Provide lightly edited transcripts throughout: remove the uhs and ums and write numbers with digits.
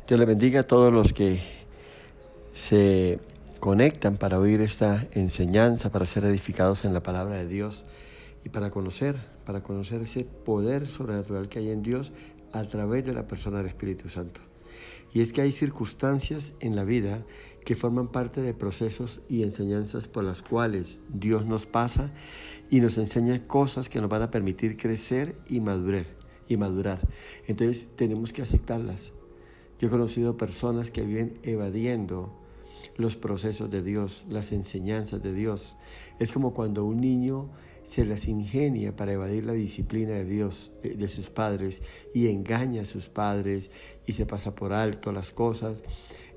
Dios le bendiga a todos los que se conectan para oír esta enseñanza, para ser edificados en la palabra de Dios y para conocer ese poder sobrenatural que hay en Dios a través de la persona del Espíritu Santo. Y es que hay circunstancias en la vida que forman parte de procesos y enseñanzas por las cuales Dios nos pasa y nos enseña cosas que nos van a permitir crecer y madurar. Entonces tenemos que aceptarlas. Yo he conocido personas que viven evadiendo los procesos de Dios, las enseñanzas de Dios. Es como cuando un niño se las ingenia para evadir la disciplina de Dios, de sus padres, y engaña a sus padres y se pasa por alto las cosas.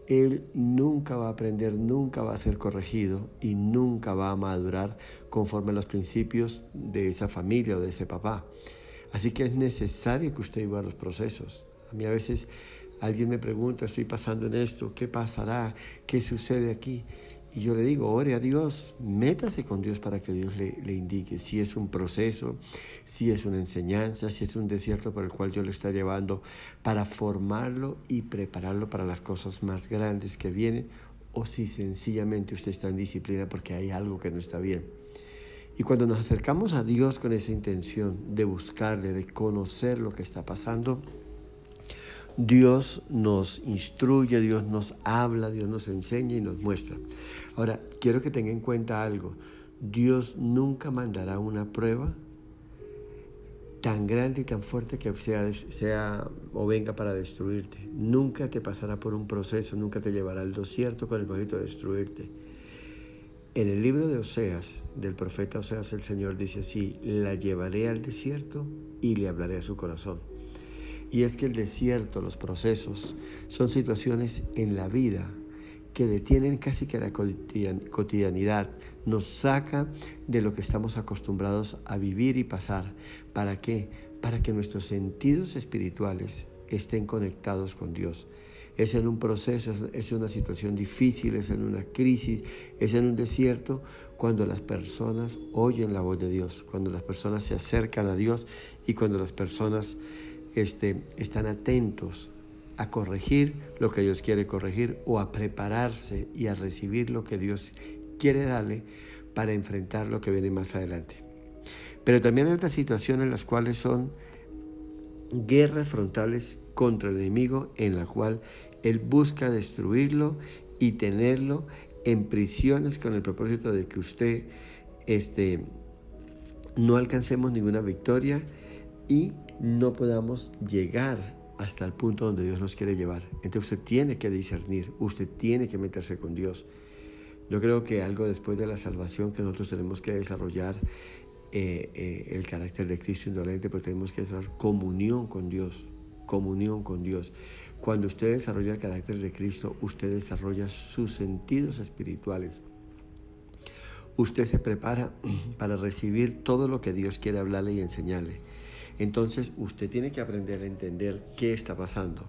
Él nunca va a aprender, nunca va a ser corregido y nunca va a madurar conforme a los principios de esa familia o de ese papá. Así que es necesario que usted viva los procesos. A mí a veces alguien me pregunta, estoy pasando en esto, ¿qué pasará? ¿Qué sucede aquí? Y yo le digo, ore a Dios, métase con Dios para que Dios le indique si es un proceso, si es una enseñanza, si es un desierto por el cual Dios le está llevando para formarlo y prepararlo para las cosas más grandes que vienen, o si sencillamente usted está en disciplina porque hay algo que no está bien. Y cuando nos acercamos a Dios con esa intención de buscarle, de conocer lo que está pasando, Dios nos instruye, Dios nos habla, Dios nos enseña y nos muestra. Ahora, quiero que tenga en cuenta algo. Dios nunca mandará una prueba tan grande y tan fuerte que sea o venga para destruirte. Nunca te pasará por un proceso, nunca te llevará al desierto con el propósito de destruirte. En el libro de Oseas, del profeta Oseas, el Señor dice así: la llevaré al desierto y le hablaré a su corazón. Y es que el desierto, los procesos, son situaciones en la vida que detienen casi que la cotidianidad, nos saca de lo que estamos acostumbrados a vivir y pasar. ¿Para qué? Para que nuestros sentidos espirituales estén conectados con Dios. Es en un proceso, es en una situación difícil, es en una crisis, es en un desierto cuando las personas oyen la voz de Dios, cuando las personas se acercan a Dios y cuando las personas están atentos a corregir lo que Dios quiere corregir o a prepararse y a recibir lo que Dios quiere darle para enfrentar lo que viene más adelante. Pero también hay otras situaciones en las cuales son guerras frontales contra el enemigo, en la cual él busca destruirlo y tenerlo en prisiones con el propósito de que usted no alcancemos ninguna victoria y no podamos llegar hasta el punto donde Dios nos quiere llevar. Entonces usted tiene que discernir, usted tiene que meterse con Dios. Yo creo que algo después de la salvación que nosotros tenemos que desarrollar el carácter de Cristo indolente, pues tenemos que desarrollar comunión con Dios. Cuando usted desarrolla el carácter de Cristo, usted desarrolla sus sentidos espirituales. Usted se prepara para recibir todo lo que Dios quiere hablarle y enseñarle. Entonces usted tiene que aprender a entender qué está pasando.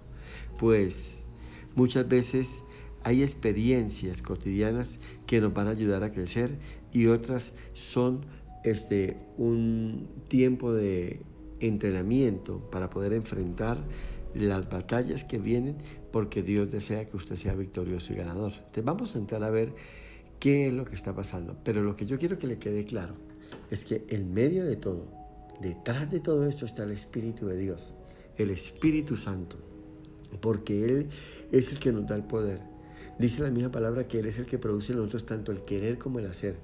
Pues muchas veces hay experiencias cotidianas que nos van a ayudar a crecer y otras son un tiempo de entrenamiento para poder enfrentar las batallas que vienen, porque Dios desea que usted sea victorioso y ganador. Entonces vamos a entrar a ver qué es lo que está pasando. Pero lo que yo quiero que le quede claro es que en medio de todo, detrás de todo esto está el Espíritu de Dios, el Espíritu Santo, porque Él es el que nos da el poder. Dice la misma palabra que Él es el que produce en nosotros tanto el querer como el hacer.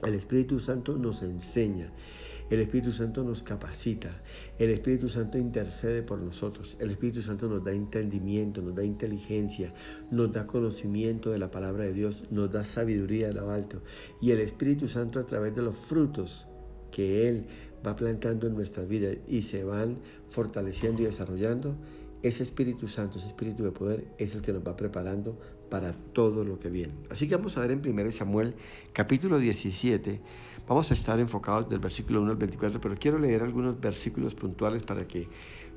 El Espíritu Santo nos enseña, el Espíritu Santo nos capacita, el Espíritu Santo intercede por nosotros, el Espíritu Santo nos da entendimiento, nos da inteligencia, nos da conocimiento de la palabra de Dios, nos da sabiduría de lo alto. Y el Espíritu Santo, a través de los frutos que Él va plantando en nuestras vidas y se van fortaleciendo y desarrollando, ese Espíritu Santo, ese Espíritu de poder es el que nos va preparando para todo lo que viene. Así que vamos a ver en 1 Samuel capítulo 17, vamos a estar enfocados del versículo 1 al 24, pero quiero leer algunos versículos puntuales para que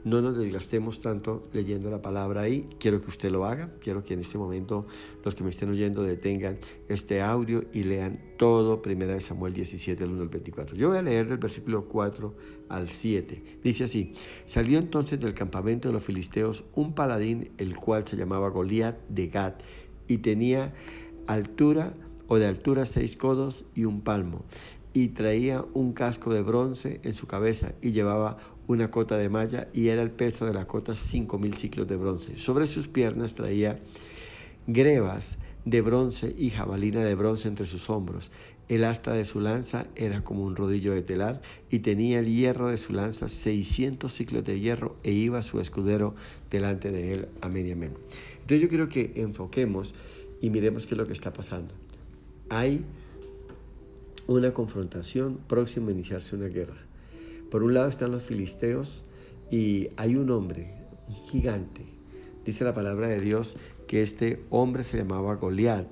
No nos desgastemos tanto leyendo la palabra ahí. Quiero que usted lo haga. Quiero que en este momento los que me estén oyendo detengan este audio y lean todo 1 Samuel 17, del 1 al 24. Yo voy a leer del versículo 4 al 7. Dice así: salió entonces del campamento de los filisteos un paladín, el cual se llamaba Goliat de Gat, y tenía de altura 6 codos y un palmo, y traía un casco de bronce en su cabeza, y llevaba una cota de malla, y era el peso de la cota 5,000 ciclos de bronce. Sobre sus piernas traía grebas de bronce y jabalina de bronce entre sus hombros. El asta de su lanza era como un rodillo de telar, y tenía el hierro de su lanza 600 ciclos de hierro, e iba su escudero delante de él. Amén y amén. Entonces yo quiero que enfoquemos y miremos qué es lo que está pasando. Hay una confrontación próxima a iniciarse una guerra. Por un lado están los filisteos y hay un hombre, un gigante. Dice la palabra de Dios que este hombre se llamaba Goliat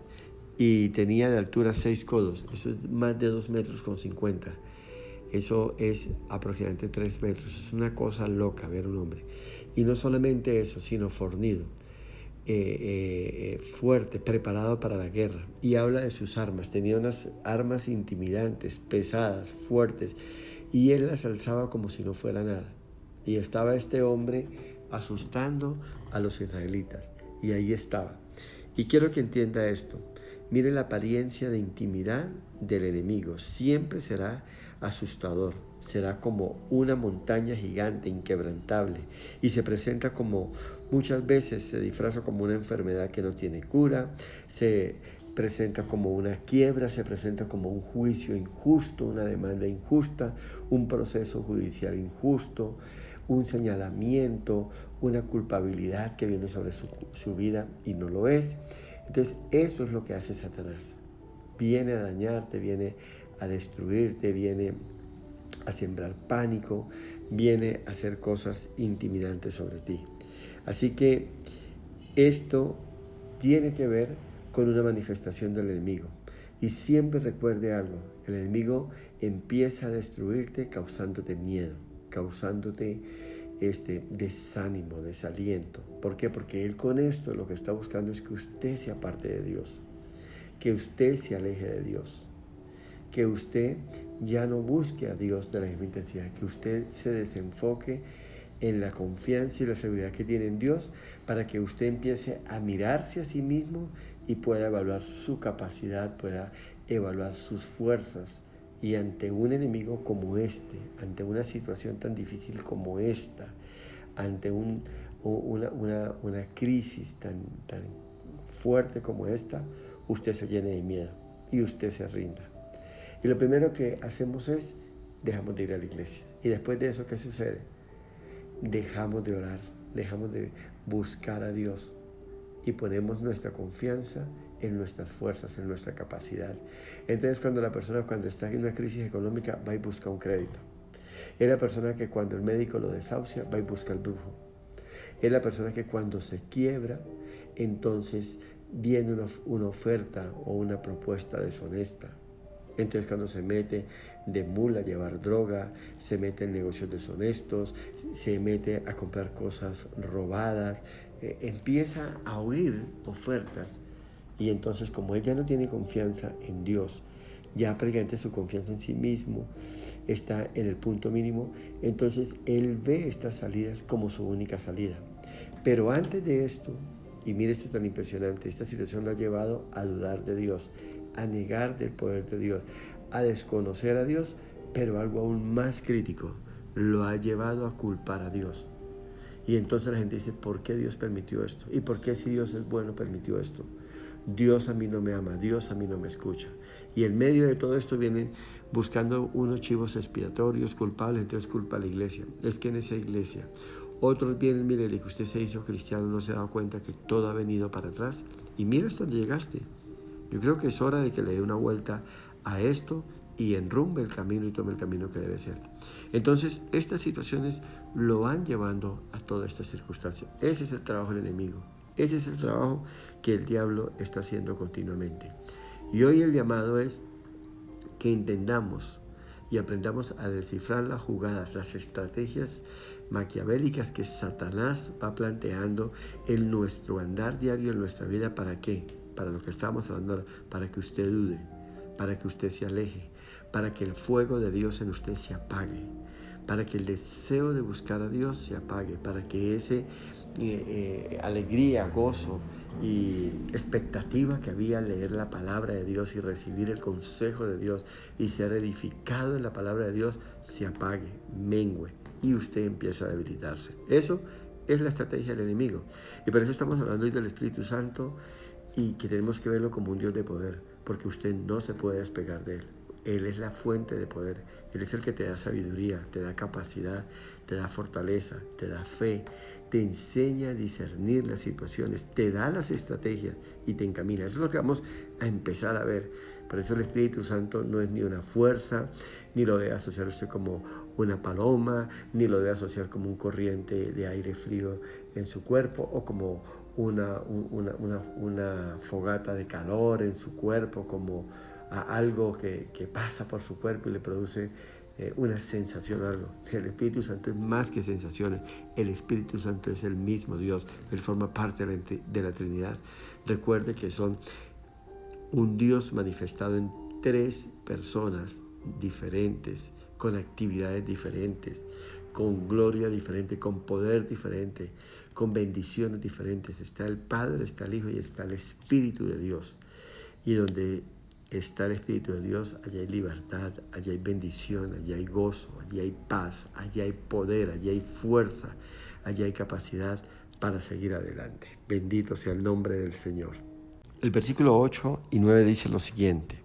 y tenía de altura 6 codos. Eso es más de 2,50 metros. Eso es aproximadamente 3 metros. Es una cosa loca ver un hombre. Y no solamente eso, sino fornido. Fuerte, preparado para la guerra, y habla de sus armas. Tenía unas armas intimidantes, pesadas, fuertes, y él las alzaba como si no fuera nada. Y estaba este hombre asustando a los israelitas, y ahí estaba. Y quiero que entienda esto. Mire la apariencia de intimidad del enemigo. Siempre será asustador. Será como una montaña gigante, inquebrantable. Y se presenta como, muchas veces se disfraza como una enfermedad que no tiene cura. Se presenta como una quiebra, se presenta como un juicio injusto, una demanda injusta, un proceso judicial injusto, un señalamiento, una culpabilidad que viene sobre su vida y no lo es. Entonces eso es lo que hace Satanás. Viene a dañarte, viene a destruirte, viene a sembrar pánico, viene a hacer cosas intimidantes sobre ti. Así que esto tiene que ver con una manifestación del enemigo. Y siempre recuerde algo: el enemigo empieza a destruirte causándote miedo, causándote desánimo, desaliento. ¿Por qué? Porque él con esto lo que está buscando es que usted se aparte de Dios, que usted se aleje de Dios, que usted ya no busque a Dios de la misma intensidad, que usted se desenfoque en la confianza y la seguridad que tiene en Dios, para que usted empiece a mirarse a sí mismo y pueda evaluar su capacidad, pueda evaluar sus fuerzas. Y ante un enemigo como este, ante una situación tan difícil como esta, ante una crisis tan fuerte como esta, usted se llene de miedo y usted se rinda. Y lo primero que hacemos es, dejamos de ir a la iglesia. Y después de eso, ¿qué sucede? Dejamos de orar, dejamos de buscar a Dios y ponemos nuestra confianza en nuestras fuerzas, en nuestra capacidad. Entonces cuando está en una crisis económica, va y busca un crédito. Es la persona que cuando el médico lo desahucia, va y busca al brujo. Es la persona que cuando se quiebra, entonces viene una oferta o una propuesta deshonesta. Entonces cuando se mete de mula a llevar droga, se mete en negocios deshonestos, se mete a comprar cosas robadas, empieza a oír ofertas. Y entonces, como él ya no tiene confianza en Dios, ya prácticamente su confianza en sí mismo está en el punto mínimo, entonces él ve estas salidas como su única salida. Pero antes de esto, y mire esto tan impresionante, esta situación lo ha llevado a dudar de Dios, a negar del poder de Dios, a desconocer a Dios, pero algo aún más crítico, lo ha llevado a culpar a Dios. Y entonces la gente dice, ¿por qué Dios permitió esto? ¿Y por qué, si Dios es bueno, permitió esto? Dios a mí no me ama, Dios a mí no me escucha. Y en medio de todo esto vienen buscando unos chivos expiatorios, culpables, entonces culpa a la iglesia. Es que en esa iglesia otros vienen, mire, que usted se hizo cristiano, no se ha dado cuenta que todo ha venido para atrás. Y mira hasta dónde llegaste. Yo creo que es hora de que le dé una vuelta a esto y enrumbe el camino y tome el camino que debe ser. Entonces, estas situaciones lo van llevando a toda esta circunstancia. Ese es el trabajo del enemigo. Ese es el trabajo que el diablo está haciendo continuamente. Y hoy el llamado es que entendamos y aprendamos a descifrar las jugadas, las estrategias maquiavélicas que Satanás va planteando en nuestro andar diario, en nuestra vida. ¿Para qué? Para lo que estábamos hablando ahora, para que usted dude, para que usted se aleje, para que el fuego de Dios en usted se apague, para que el deseo de buscar a Dios se apague, para que ese alegría, gozo y expectativa que había al leer la palabra de Dios y recibir el consejo de Dios y ser edificado en la palabra de Dios se apague, mengue y usted empieza a debilitarse. Eso es la estrategia del enemigo. Y por eso estamos hablando hoy del Espíritu Santo y que tenemos que verlo como un Dios de poder, porque usted no se puede despegar de Él. Él es la fuente de poder. Él es el que te da sabiduría, te da capacidad, te da fortaleza, te da fe, te enseña a discernir las situaciones, te da las estrategias y te encamina. Eso es lo que vamos a empezar a ver. Por eso el Espíritu Santo no es ni una fuerza, ni lo debe asociar usted como una paloma, ni lo debe asociar como un corriente de aire frío en su cuerpo o como una fogata de calor en su cuerpo, como a algo que pasa por su cuerpo y le produce una sensación o algo. El Espíritu Santo es más que sensaciones. El Espíritu Santo es el mismo Dios. Él forma parte de la Trinidad. Recuerde que son un Dios manifestado en 3 personas diferentes, con actividades diferentes, con gloria diferente, con poder diferente, con bendiciones diferentes. Está el Padre, está el Hijo y está el Espíritu de Dios. Y donde está el Espíritu de Dios, allá hay libertad, allá hay bendición, allá hay gozo, allá hay paz, allá hay poder, allá hay fuerza, allá hay capacidad para seguir adelante. Bendito sea el nombre del Señor. El versículo 8 y 9 dice lo siguiente: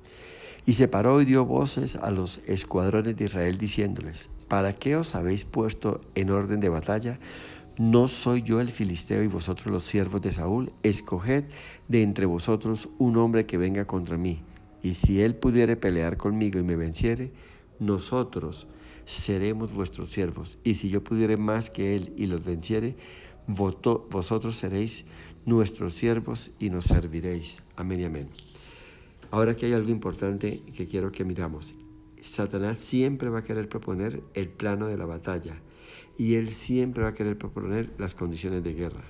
y se paró y dio voces a los escuadrones de Israel diciéndoles: ¿para qué os habéis puesto en orden de batalla? ¿No soy yo el filisteo y vosotros los siervos de Saúl? Escoged de entre vosotros un hombre que venga contra mí, y si él pudiere pelear conmigo y me venciere, nosotros seremos vuestros siervos, y si yo pudiere más que él y los venciere, vosotros seréis nuestros siervos y nos serviréis. Amén y amén. Ahora aquí hay algo importante que quiero que miramos. Satanás siempre va a querer proponer el plano de la batalla y él siempre va a querer proponer las condiciones de guerra.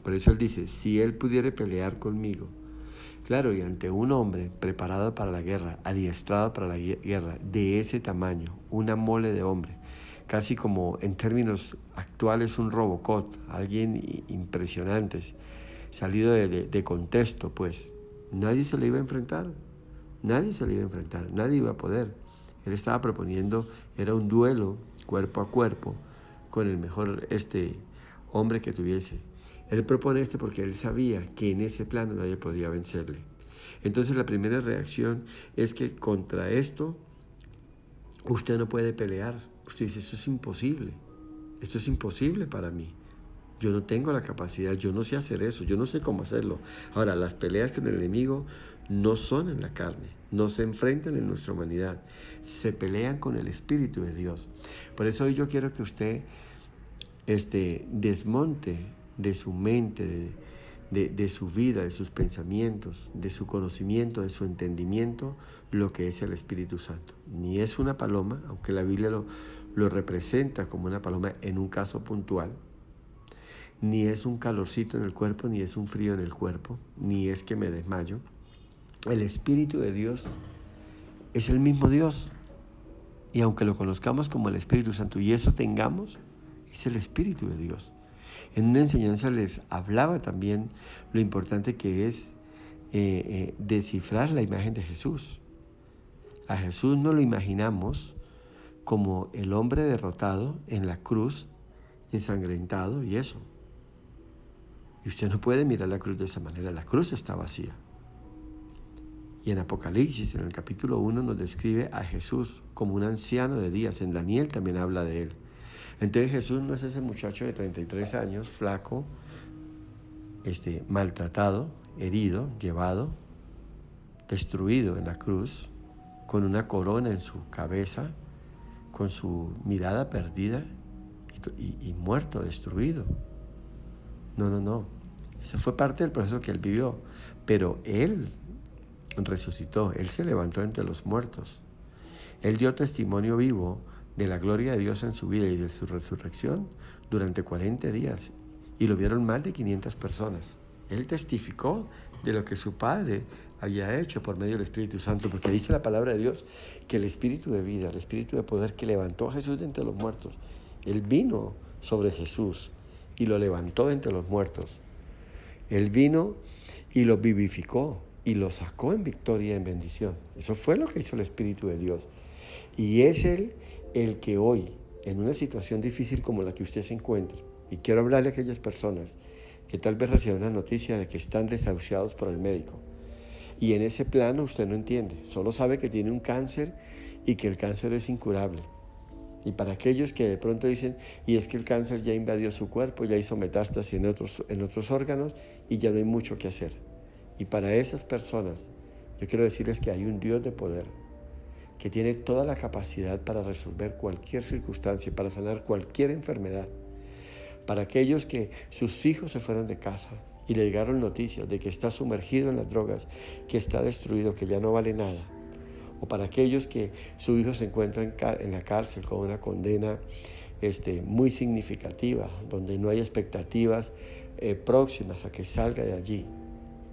Por eso él dice: si él pudiere pelear conmigo. Claro, y ante un hombre preparado para la guerra, adiestrado para la guerra, de ese tamaño, una mole de hombre, casi como en términos actuales un Robocop, alguien impresionante, salido de contexto, pues nadie se le iba a enfrentar, nadie iba a poder. Él estaba proponiendo, era un duelo cuerpo a cuerpo con el mejor hombre que tuviese. Él propone porque él sabía que en ese plano nadie podía vencerle. Entonces la primera reacción es que contra esto usted no puede pelear. Usted dice: esto es imposible para mí. Yo no tengo la capacidad, yo no sé hacer eso, yo no sé cómo hacerlo. Ahora, las peleas con el enemigo no son en la carne, no se enfrentan en nuestra humanidad, se pelean con el Espíritu de Dios. Por eso hoy yo quiero que usted desmonte de su mente, de su vida, de sus pensamientos, de su conocimiento, de su entendimiento, lo que es el Espíritu Santo. Ni es una paloma, aunque la Biblia lo representa como una paloma en un caso puntual, ni es un calorcito en el cuerpo, ni es un frío en el cuerpo, ni es que me desmayo. El Espíritu de Dios es el mismo Dios. Y aunque lo conozcamos como el Espíritu Santo y eso tengamos, es el Espíritu de Dios. En una enseñanza les hablaba también lo importante que es descifrar la imagen de Jesús. A Jesús no lo imaginamos como el hombre derrotado en la cruz, ensangrentado y eso. Y usted no puede mirar la cruz de esa manera. La cruz está vacía. Y en Apocalipsis, en el capítulo 1, nos describe a Jesús como un anciano de días. En Daniel también habla de él. Entonces Jesús no es ese muchacho de 33 años, flaco, maltratado, herido, llevado, destruido en la cruz, con una corona en su cabeza, con su mirada perdida y muerto, destruido. No. Eso fue parte del proceso que él vivió. Pero él resucitó, él se levantó entre los muertos. Él dio testimonio vivo de la gloria de Dios en su vida y de su resurrección durante 40 días y lo vieron más de 500 personas. Él testificó de lo que su Padre había hecho por medio del Espíritu Santo, porque dice la palabra de Dios que el Espíritu de vida, el Espíritu de poder que levantó a Jesús de entre los muertos, Él vino sobre Jesús y lo levantó de entre los muertos. Él vino y lo vivificó y lo sacó en victoria y en bendición. Eso fue lo que hizo el Espíritu de Dios. Y es Él el que hoy, en una situación difícil como la que usted se encuentra, y quiero hablarle a aquellas personas que tal vez reciban una noticia de que están desahuciados por el médico, y en ese plano usted no entiende, solo sabe que tiene un cáncer y que el cáncer es incurable. Y para aquellos que de pronto dicen, y es que el cáncer ya invadió su cuerpo, ya hizo metástasis en otros órganos y ya no hay mucho que hacer. Y para esas personas, yo quiero decirles que hay un Dios de poder, que tiene toda la capacidad para resolver cualquier circunstancia, para sanar cualquier enfermedad. Para aquellos que sus hijos se fueron de casa y le llegaron noticias de que está sumergido en las drogas, que está destruido, que ya no vale nada. O para aquellos que su hijo se encuentra en la cárcel con una condena muy significativa, donde no hay expectativas próximas a que salga de allí.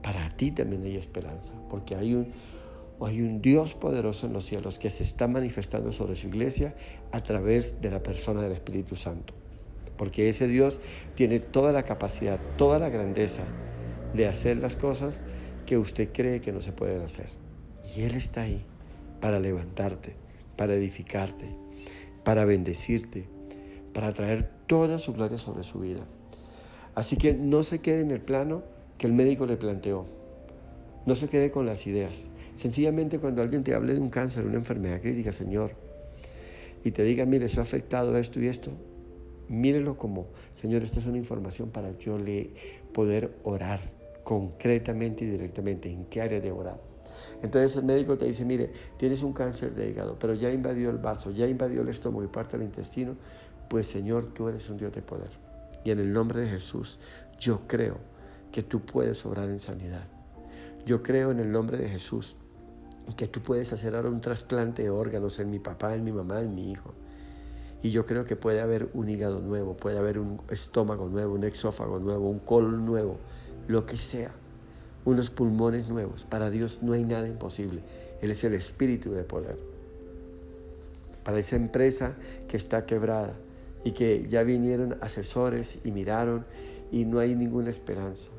Para ti también hay esperanza, porque hay un Dios poderoso en los cielos que se está manifestando sobre su iglesia a través de la persona del Espíritu Santo. Porque ese Dios tiene toda la capacidad, toda la grandeza de hacer las cosas que usted cree que no se pueden hacer. Y Él está ahí para levantarte, para edificarte, para bendecirte, para traer toda su gloria sobre su vida. Así que no se quede en el plano que el médico le planteó. No se quede con las ideas. Sencillamente cuando alguien te hable de un cáncer, una enfermedad crítica, Señor, y te diga, mire, eso ha afectado esto y esto, mírelo como, Señor, esta es una información para yo poder orar concretamente y directamente. ¿En qué área de orar? Entonces el médico te dice, mire, tienes un cáncer de hígado, pero ya invadió el vaso, ya invadió el estómago y parte del intestino. Pues Señor, tú eres un Dios de poder. Y en el nombre de Jesús, yo creo que tú puedes obrar en sanidad. Yo creo en el nombre de Jesús que tú puedes hacer ahora un trasplante de órganos en mi papá, en mi mamá, en mi hijo. Y yo creo que puede haber un hígado nuevo, puede haber un estómago nuevo, un exófago nuevo, un colon nuevo, lo que sea. Unos pulmones nuevos. Para Dios no hay nada imposible. Él es el Espíritu de poder. Para esa empresa que está quebrada y que ya vinieron asesores y miraron y no hay ninguna esperanza.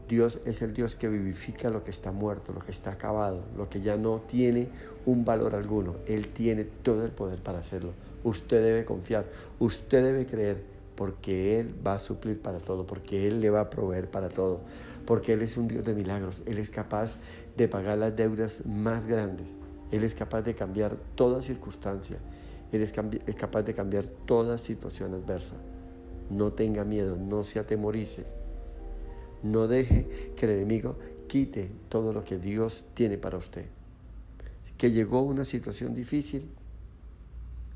Dios es el Dios que vivifica lo que está muerto, lo que está acabado, lo que ya no tiene un valor alguno. Él tiene todo el poder para hacerlo. Usted debe confiar, usted debe creer, porque Él va a suplir para todo, porque Él le va a proveer para todo, porque Él es un Dios de milagros. Él es capaz de pagar las deudas más grandes. Él es capaz de cambiar toda circunstancia. Él es capaz de cambiar toda situación adversa. No tenga miedo, no se atemorice. No deje que el enemigo quite todo lo que Dios tiene para usted. Que llegó una situación difícil,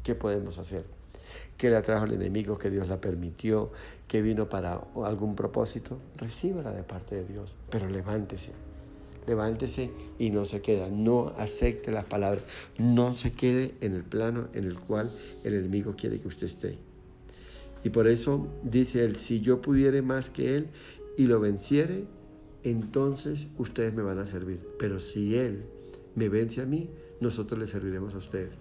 ¿qué podemos hacer? Que la trajo el enemigo, que Dios la permitió, que vino para algún propósito, recíbala de parte de Dios, pero levántese y no se queda, no acepte las palabras, no se quede en el plano en el cual el enemigo quiere que usted esté. Y por eso dice él, si yo pudiere más que él y lo venciere, entonces ustedes me van a servir. Pero si él me vence a mí, nosotros le serviremos a ustedes.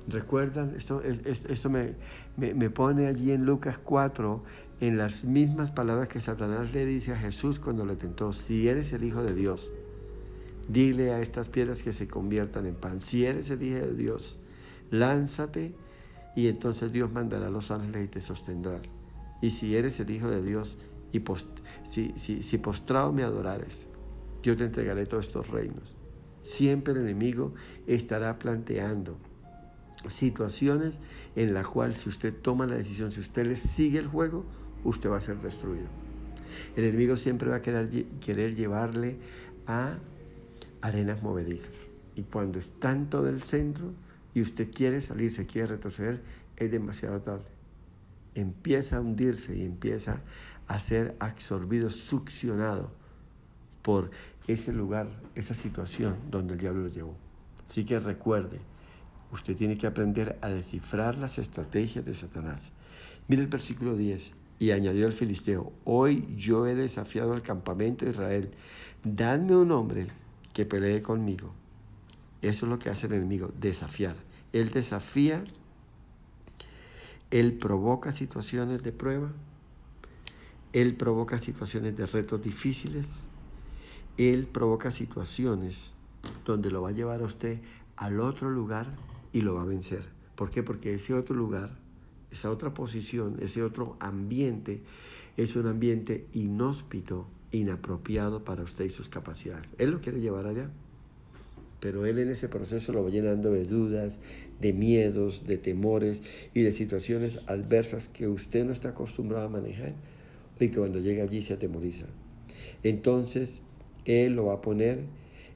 ¿Recuerdan? Esto me pone allí en Lucas 4, en las mismas palabras que Satanás le dice a Jesús cuando le tentó. Si eres el Hijo de Dios, dile a estas piedras que se conviertan en pan. Si eres el Hijo de Dios, lánzate y entonces Dios mandará a los ángeles y te sostendrán. Y si eres el Hijo de Dios, y si postrado me adorares, yo te entregaré todos estos reinos. Siempre el enemigo estará planteando situaciones en las cuales si usted toma la decisión, si usted le sigue el juego, usted va a ser destruido. El enemigo siempre va a querer llevarle a arenas movedizas. Y cuando está en todo el centro y usted quiere salir, se quiere retroceder, es demasiado tarde. Empieza a hundirse y empieza a ser absorbido, succionado por ese lugar, esa situación donde el diablo lo llevó. Así que recuerde, Usted tiene que aprender a descifrar las estrategias de Satanás. Mire el versículo 10. Y añadió el filisteo: hoy yo he desafiado al campamento de Israel. Dadme un hombre que pelee conmigo. Eso es lo que hace el enemigo, desafiar. Él desafía, él provoca situaciones de prueba, él provoca situaciones de retos difíciles, él provoca situaciones donde lo va a llevar a usted al otro lugar y lo va a vencer. ¿Por qué? Porque ese otro lugar, esa otra posición, ese otro ambiente, es un ambiente inhóspito, inapropiado para usted y sus capacidades. Él lo quiere llevar allá, pero él en ese proceso lo va llenando de dudas, de miedos, de temores y de situaciones adversas que usted no está acostumbrado a manejar y que cuando llega allí se atemoriza. Entonces, él lo va a poner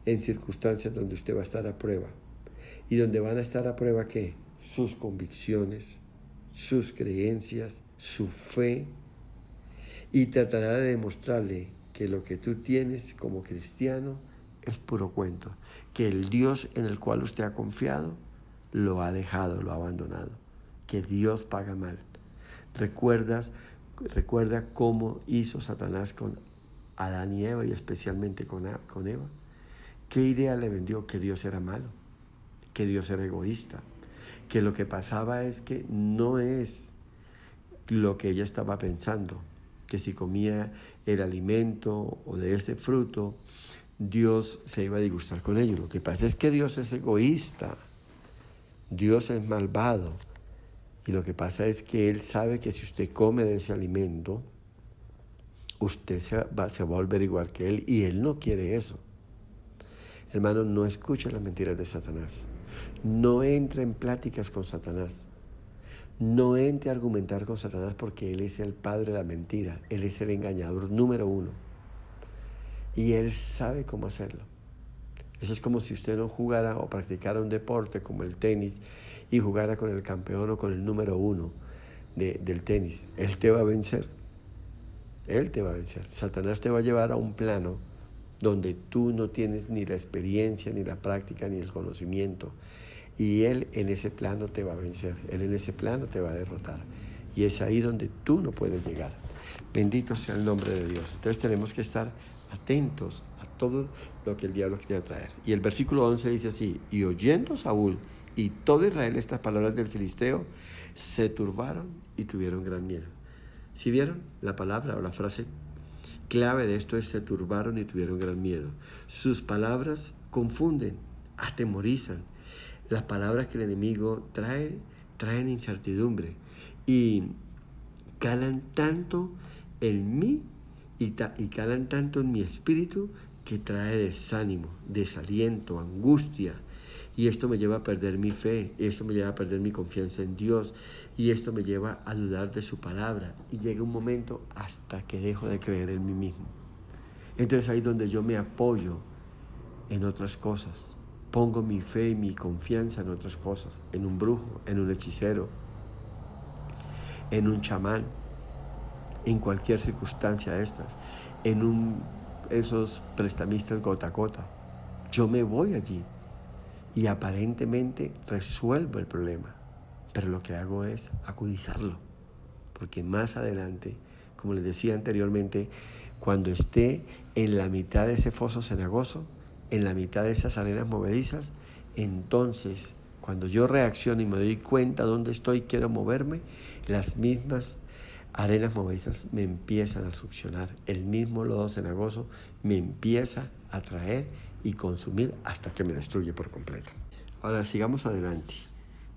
en circunstancias donde usted va a estar a prueba. ¿Y donde van a estar a prueba qué? Sus convicciones, sus creencias, su fe, y tratará de demostrarle que lo que tú tienes como cristiano es puro cuento, que el Dios en el cual usted ha confiado lo ha dejado, lo ha abandonado, que Dios paga mal. Recuerda cómo hizo Satanás con Adán y Eva, y especialmente con Eva. ¿Qué idea le vendió? Que Dios era malo, que Dios era egoísta, que lo que pasaba es que no es lo que ella estaba pensando, que si comía el alimento o de ese fruto, Dios se iba a disgustar con ello. Lo que pasa es que Dios es egoísta, Dios es malvado, y lo que pasa es que Él sabe que si usted come de ese alimento, usted se va a volver igual que Él, y Él no quiere eso. Hermano, no escuche las mentiras de Satanás. No entre en pláticas con Satanás. No entre a argumentar con Satanás, porque él es el padre de la mentira. Él es el engañador número 1. Y él sabe cómo hacerlo. Eso es como si usted no jugara o practicara un deporte como el tenis y jugara con el campeón o con el número 1 del tenis. Él te va a vencer. Él te va a vencer. Satanás te va a llevar a un plano donde tú no tienes ni la experiencia, ni la práctica, ni el conocimiento. Y Él en ese plano te va a vencer. Él en ese plano te va a derrotar. Y es ahí donde tú no puedes llegar. Bendito sea el nombre de Dios. Entonces tenemos que estar atentos a todo lo que el diablo quiere traer. Y el versículo 11 dice así: y oyendo Saúl y todo Israel estas palabras del filisteo, se turbaron y tuvieron gran miedo. ¿Sí vieron? La palabra o la frase clave de esto es: se turbaron y tuvieron gran miedo. Sus palabras confunden, atemorizan. Las palabras que el enemigo traen incertidumbre y calan tanto en mí y calan tanto en mi espíritu que trae desánimo, desaliento, angustia. Y esto me lleva a perder mi fe, esto me lleva a perder mi confianza en Dios, y esto me lleva a dudar de su palabra. Y llega un momento hasta que dejo de creer en mí mismo. Entonces ahí es donde yo me apoyo en otras cosas. Pongo mi fe y mi confianza en otras cosas, en un brujo, en un hechicero, en un chamán, en cualquier circunstancia de estas, esos prestamistas gota a gota. Yo me voy allí y aparentemente resuelvo el problema, pero lo que hago es agudizarlo, porque más adelante, como les decía anteriormente, cuando esté en la mitad de ese foso cenagoso, en la mitad de esas arenas movedizas, entonces cuando yo reacciono y me doy cuenta dónde estoy, quiero moverme, las mismas arenas movedizas me empiezan a succionar. El mismo lodo cenagoso me empieza a traer y consumir hasta que me destruye por completo. Ahora sigamos adelante.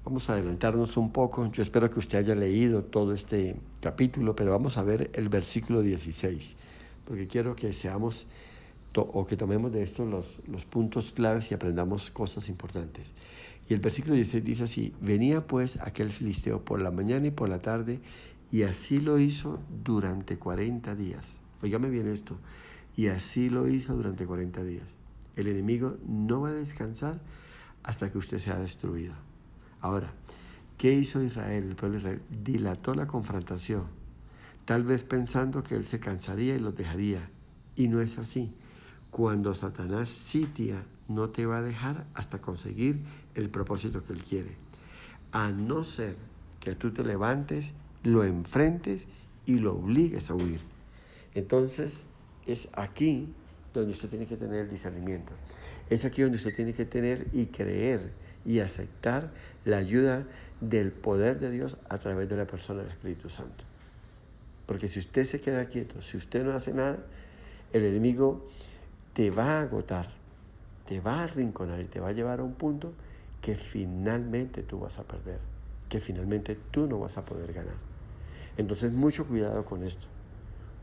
Vamos a adelantarnos un poco. Yo espero que usted haya leído todo este capítulo, pero vamos a ver el versículo 16, porque quiero que seamos que tomemos de esto los puntos claves y aprendamos cosas importantes. Y el versículo 16 dice así: venía pues aquel filisteo por la mañana y por la tarde, y así lo hizo durante 40 días. Óigame bien esto. Y así lo hizo durante 40 días. El enemigo no va a descansar hasta que usted sea destruido. Ahora, ¿qué hizo Israel? El pueblo de Israel dilató la confrontación, tal vez pensando que él se cansaría y los dejaría. Y no es así. cuando Satanás sitia, no te va a dejar hasta conseguir el propósito que él quiere. A no ser que tú te levantes, lo enfrentes y lo obligues a huir. Entonces, es aquí donde usted tiene que tener el discernimiento. Es aquí donde usted tiene que tener y creer y aceptar la ayuda del poder de Dios a través de la persona del Espíritu Santo. Porque si usted se queda quieto, si usted no hace nada, el enemigo te va a agotar, te va a arrinconar y te va a llevar a un punto que finalmente tú vas a perder, que finalmente tú no vas a poder ganar. Entonces, mucho cuidado con esto.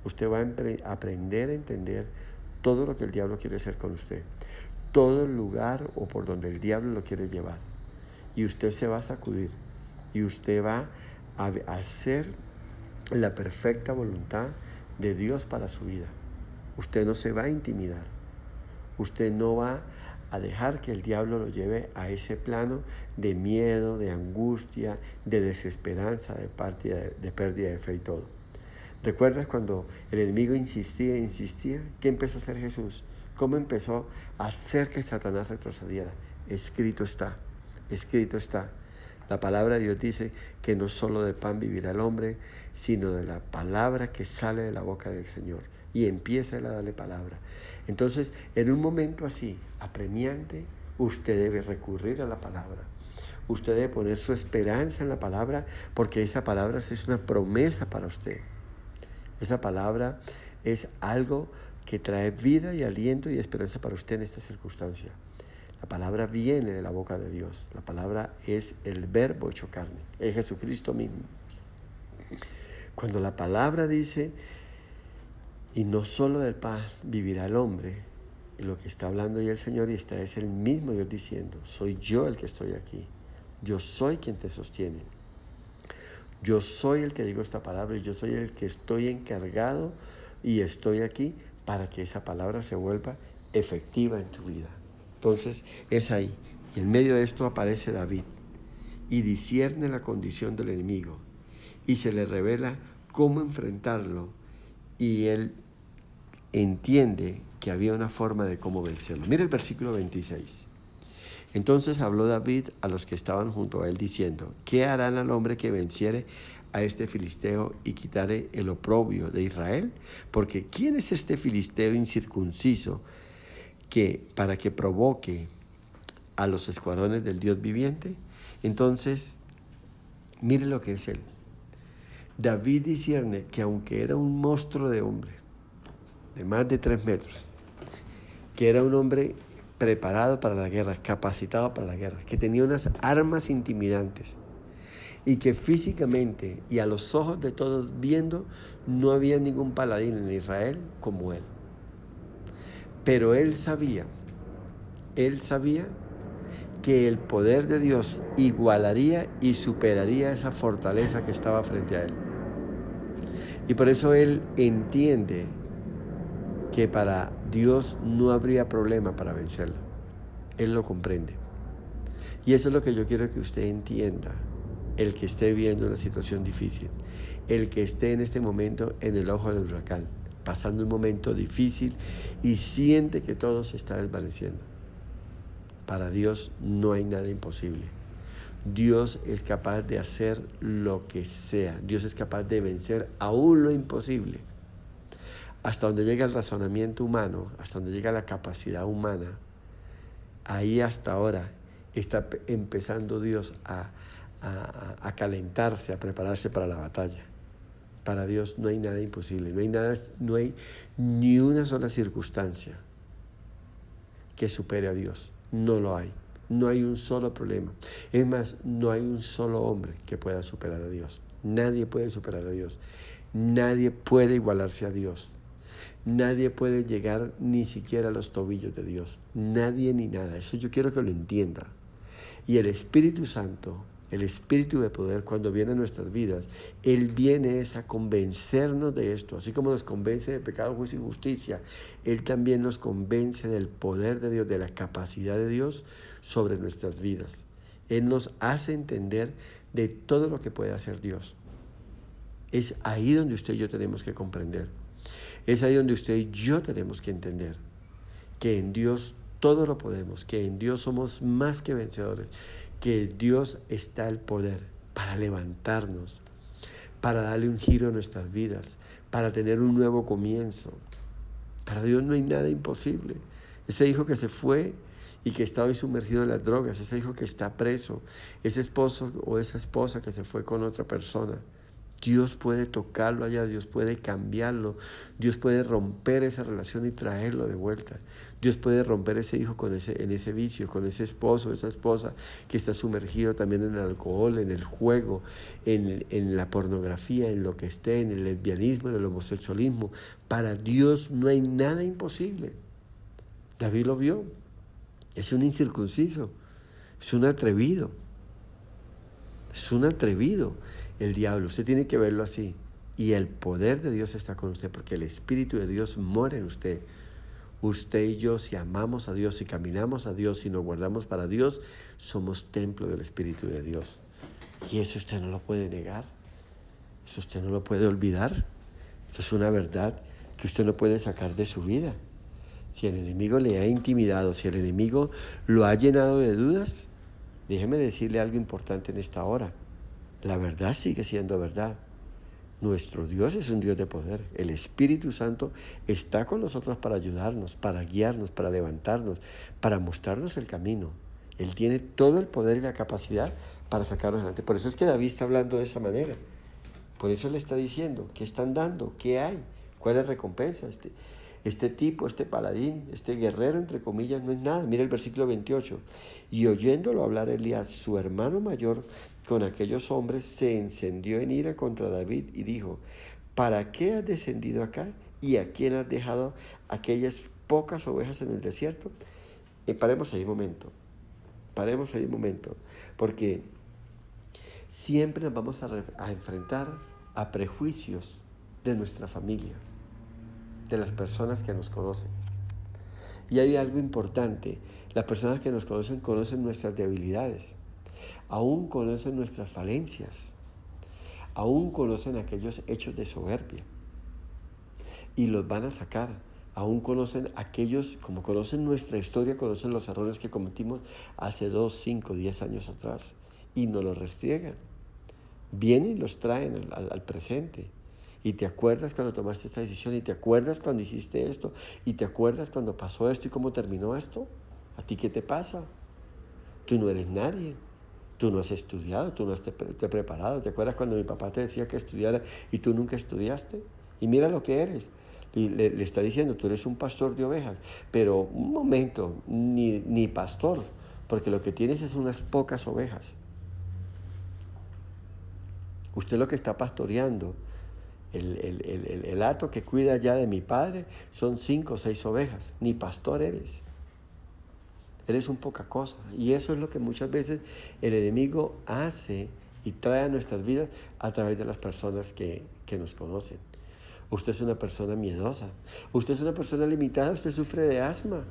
Usted va a aprender a entender todo lo que el diablo quiere hacer con usted, todo el lugar o por donde el diablo lo quiere llevar. Y usted se va a sacudir y usted va a hacer la perfecta voluntad de Dios para su vida. Usted no se va a intimidar. Usted no va a dejar que el diablo lo lleve a ese plano de miedo, de angustia, de desesperanza, de pérdida de fe y todo. ¿Recuerdas cuando el enemigo insistía? ¿Qué empezó a hacer Jesús? ¿Cómo empezó a hacer que Satanás retrocediera? Escrito está, escrito está. La palabra de Dios dice que no solo de pan vivirá el hombre, sino de la palabra que sale de la boca del Señor. Y empieza él a darle palabra. Entonces, en un momento así, apremiante, usted debe recurrir a la palabra. Usted debe poner su esperanza en la palabra, porque esa palabra es una promesa para usted. Esa palabra es algo que trae vida y aliento y esperanza para usted en esta circunstancia. La palabra viene de la boca de Dios. La palabra es el verbo hecho carne. Es Jesucristo mismo. Cuando la palabra dice, y no solo del pan vivirá el hombre, y lo que está hablando ahí el Señor, y está es el mismo Dios diciendo, soy yo el que estoy aquí. Yo soy quien te sostiene. Yo soy el que digo esta palabra y yo soy el que estoy encargado y estoy aquí para que esa palabra se vuelva efectiva en tu vida. Entonces es ahí. Y en medio de esto aparece David y discierne la condición del enemigo y se le revela cómo enfrentarlo y él entiende que había una forma de cómo vencerlo. Mira el versículo 26. Entonces habló David a los que estaban junto a él diciendo, ¿qué harán al hombre que venciere a este filisteo y quitare el oprobio de Israel? Porque ¿quién es este filisteo incircunciso para que provoque a los escuadrones del Dios viviente? Entonces, mire lo que es él. David discierne que aunque era un monstruo de hombre, de más de 3 metros, que era un hombre preparado para la guerra, capacitado para la guerra, que tenía unas armas intimidantes y que físicamente y a los ojos de todos viendo no había ningún paladín en Israel como él. Pero él sabía que el poder de Dios igualaría y superaría esa fortaleza que estaba frente a él. Y por eso él entiende que para Dios no habría problema para vencerlo. Él lo comprende. Y eso es lo que yo quiero que usted entienda, el que esté viendo una situación difícil, el que esté en este momento en el ojo del huracán, pasando un momento difícil y siente que todo se está desvaneciendo. Para Dios no hay nada imposible. Dios es capaz de hacer lo que sea. Dios es capaz de vencer aún lo imposible. Hasta donde llega el razonamiento humano, hasta donde llega la capacidad humana, ahí hasta ahora está empezando Dios a calentarse, a prepararse para la batalla. Para Dios no hay nada imposible, no hay ni una sola circunstancia que supere a Dios. No lo hay. No hay un solo problema. Es más, no hay un solo hombre que pueda superar a Dios. Nadie puede superar a Dios. Nadie puede igualarse a Dios. Nadie puede llegar ni siquiera a los tobillos de Dios. Nadie ni nada. Eso yo quiero que lo entienda. Y el Espíritu Santo, el Espíritu de poder, cuando viene a nuestras vidas, Él viene a convencernos de esto. Así como nos convence de pecado, juicio y justicia, Él también nos convence del poder de Dios, de la capacidad de Dios sobre nuestras vidas. Él nos hace entender de todo lo que puede hacer Dios. Es ahí donde usted y yo tenemos que comprender. Es ahí donde usted y yo tenemos que entender que en Dios todo lo podemos, que en Dios somos más que vencedores, que en Dios está el poder para levantarnos, para darle un giro a nuestras vidas, para tener un nuevo comienzo. Para Dios no hay nada imposible. Ese hijo que se fue y que está hoy sumergido en las drogas, ese hijo que está preso, ese esposo o esa esposa que se fue con otra persona, Dios puede tocarlo allá, Dios puede cambiarlo, Dios puede romper esa relación y traerlo de vuelta. Dios puede romper ese hijo en ese vicio, con ese esposo, esa esposa que está sumergido también en el alcohol, en el juego, en la pornografía, en lo que esté, en el lesbianismo, en el homosexualismo. Para Dios no hay nada imposible. David lo vio. Es un incircunciso, es un atrevido. Es un atrevido el diablo. Usted tiene que verlo así. Y el poder de Dios está con usted, porque el Espíritu de Dios mora en usted. Usted y yo, si amamos a Dios, si caminamos a Dios, si nos guardamos para Dios, somos templo del Espíritu de Dios. Y eso usted no lo puede negar. Eso usted no lo puede olvidar. Eso es una verdad que usted no puede sacar de su vida. Si el enemigo le ha intimidado, si el enemigo lo ha llenado de dudas, déjeme decirle algo importante en esta hora. La verdad sigue siendo verdad. Nuestro Dios es un Dios de poder. El Espíritu Santo está con nosotros para ayudarnos, para guiarnos, para levantarnos, para mostrarnos el camino. Él tiene todo el poder y la capacidad para sacarnos adelante. Por eso es que David está hablando de esa manera. Por eso le está diciendo, ¿qué están dando? ¿Qué hay? ¿Cuál es la recompensa? Este tipo, este paladín, este guerrero, entre comillas, no es nada. Mira el versículo 28. Y oyéndolo hablar Elías, su hermano mayor, con aquellos hombres, se encendió en ira contra David y dijo, ¿para qué has descendido acá? ¿Y a quién has dejado aquellas pocas ovejas en el desierto? Paremos ahí un momento. Paremos ahí un momento. Porque siempre nos vamos a enfrentar a prejuicios de nuestra familia, de las personas que nos conocen. Y hay algo importante, las personas que nos conocen nuestras debilidades, aún conocen nuestras falencias, aún conocen aquellos hechos de soberbia y los van a sacar. Aún conocen aquellos, como conocen nuestra historia, conocen los errores que cometimos hace 2, 5, 10 años atrás y nos los restriegan. Vienen y los traen al presente. Y te acuerdas cuando tomaste esta decisión, y te acuerdas cuando hiciste esto, y te acuerdas cuando pasó esto y cómo terminó esto. ¿A ti qué te pasa? Tú no eres nadie. Tú no has estudiado, tú no has te preparado. ¿Te acuerdas cuando mi papá te decía que estudiara y tú nunca estudiaste? Y mira lo que eres. Y le está diciendo, tú eres un pastor de ovejas. Pero un momento, ni pastor, porque lo que tienes es unas pocas ovejas. Usted lo que está pastoreando, el hato que cuida ya de mi padre, son 5 o 6 ovejas. Ni pastor eres. Eres un poca cosa. Y eso es lo que muchas veces el enemigo hace y trae a nuestras vidas a través de las personas que nos conocen. Usted es una persona miedosa. Usted es una persona limitada. Usted sufre de asma.